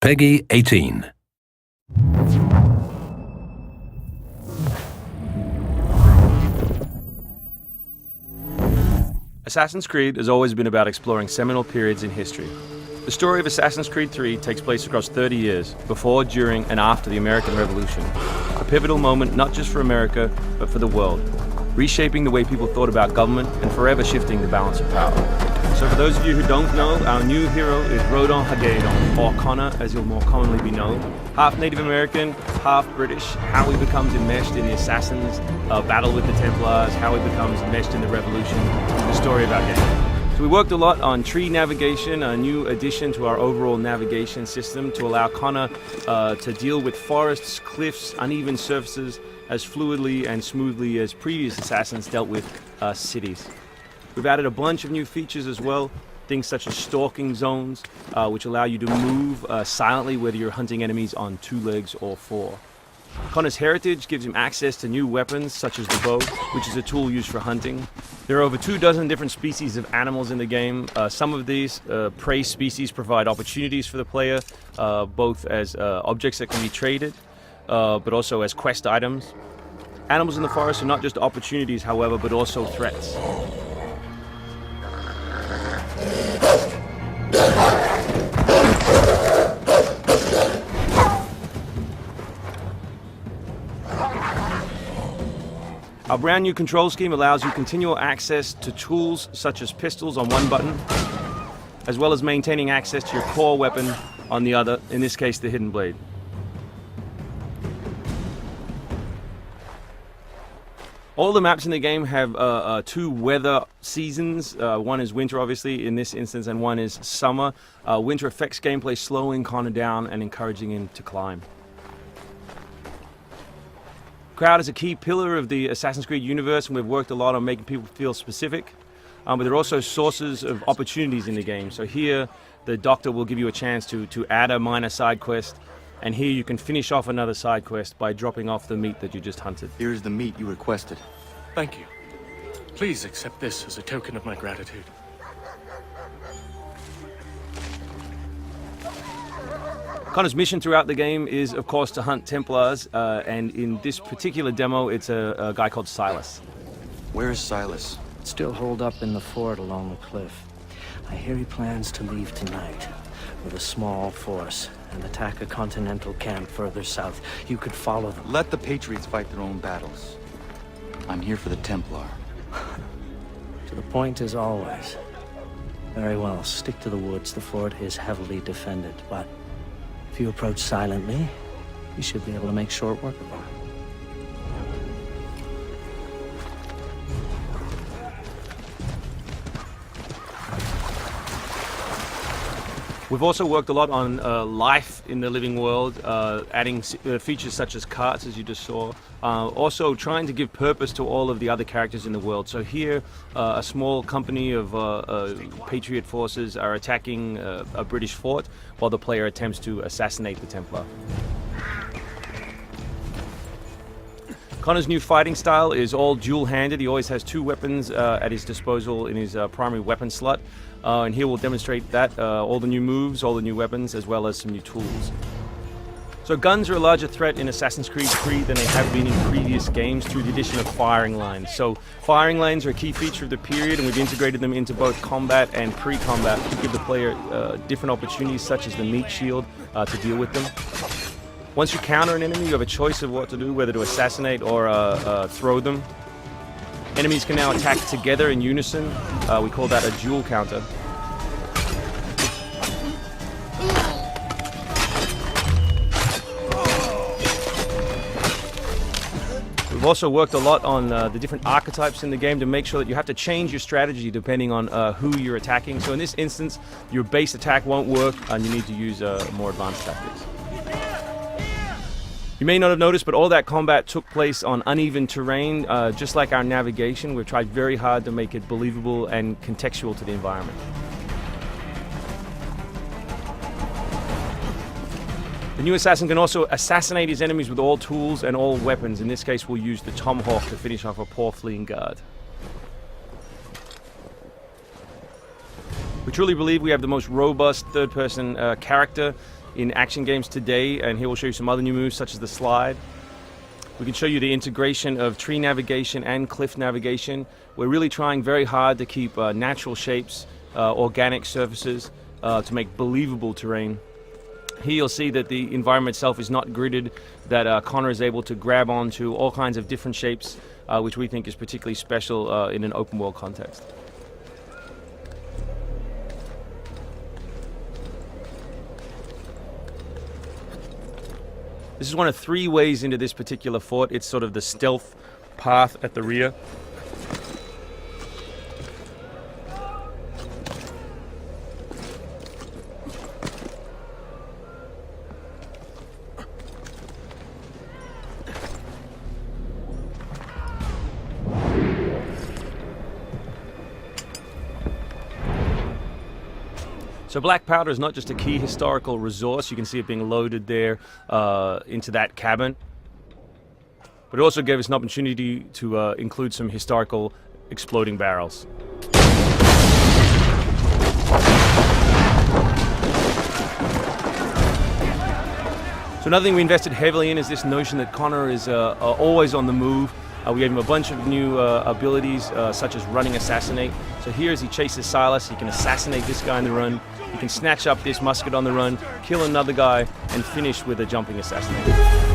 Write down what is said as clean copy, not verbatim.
Peggy 18. Assassin's Creed has always been about exploring seminal periods in history. The story of Assassin's Creed 3 takes place across 30 years, before, during, and after the American Revolution. A pivotal moment not just for America, but for the world, reshaping the way people thought about government and forever shifting the balance of power. So for those of you who don't know, our new hero is Rodon Hagedon, or Connor as he'll more commonly be known. Half Native American, half British, how he becomes enmeshed in the Assassins' battle with the Templars, how he becomes enmeshed in the Revolution, the story of our game. So we worked a lot on tree navigation, a new addition to our overall navigation system to allow Connor to deal with forests, cliffs, uneven surfaces as fluidly and smoothly as previous Assassins dealt with cities. We've added a bunch of new features as well, things such as stalking zones, which allow you to move silently whether you're hunting enemies on 2 legs or 4. Connor's heritage gives him access to new weapons such as the bow, which is a tool used for hunting. There are over 24 different species of animals in the game. Some of these prey species provide opportunities for the player, both as objects that can be traded, but also as quest items. Animals in the forest are not just opportunities, however, but also threats. Our brand new control scheme allows you continual access to tools such as pistols on one button, as well as maintaining access to your core weapon on the other, in this case the hidden blade. All the maps in the game have 2 weather seasons. One is winter, obviously, in this instance, and one is summer. Winter affects gameplay, slowing Connor down and encouraging him to climb. Crowd is a key pillar of the Assassin's Creed universe, and we've worked a lot on making people feel specific. But there are also sources of opportunities in the game. So here, the doctor will give you a chance to add a minor side quest, and here you can finish off another side quest by dropping off the meat that you just hunted. Here is the meat you requested. Thank you. Please accept this as a token of my gratitude. Connor's mission throughout the game is, of course, to hunt Templars, and in this particular demo, it's a guy called Silas. Where is Silas? Still holed up in the fort along the cliff. I hear he plans to leave tonight with a small force and attack a continental camp further south. You could follow them. Let the Patriots fight their own battles. I'm here for the Templar. To the point as always. Very well, stick to the woods. The fort is heavily defended, but if you approach silently, you should be able to make short work of them. We've also worked a lot on life in the living world, adding features such as carts, as you just saw. Also trying to give purpose to all of the other characters in the world. So here, a small company of Patriot forces are attacking a British fort while the player attempts to assassinate the Templar. Connor's new fighting style is all dual-handed. He always has 2 weapons at his disposal in his primary weapon slot. And here we'll demonstrate that, all the new moves, all the new weapons, as well as some new tools. So guns are a larger threat in Assassin's Creed 3 than they have been in previous games through the addition of firing lines. So firing lines are a key feature of the period, and we've integrated them into both combat and pre-combat to give the player different opportunities, such as the meat shield, to deal with them. Once you counter an enemy, you have a choice of what to do, whether to assassinate or throw them. Enemies can now attack together in unison. We call that a dual counter. We've also worked a lot on the different archetypes in the game to make sure that you have to change your strategy depending on who you're attacking. So in this instance, your base attack won't work and you need to use more advanced tactics. You may not have noticed, but all that combat took place on uneven terrain. Just like our navigation, we've tried very hard to make it believable and contextual to the environment. The new assassin can also assassinate his enemies with all tools and all weapons. In this case, we'll use the tomahawk to finish off a poor fleeing guard. We truly believe we have the most robust third-person character in action games today, and here we'll show you some other new moves such as the slide. We can show you the integration of tree navigation and cliff navigation. We're really trying very hard to keep natural shapes, organic surfaces, to make believable terrain. Here you'll see that the environment itself is not gridded, that Connor is able to grab onto all kinds of different shapes, which we think is particularly special in an open world context. This is one of 3 ways into this particular fort. It's sort of the stealth path at the rear. So black powder is not just a key historical resource. You can see it being loaded there into that cabin. But it also gave us an opportunity to include some historical exploding barrels. So another thing we invested heavily in is this notion that Connor is always on the move. We gave him a bunch of new abilities, such as running assassinate. So here as he chases Silas, he can assassinate this guy on the run. He can snatch up this musket on the run, kill another guy, and finish with a jumping assassinate.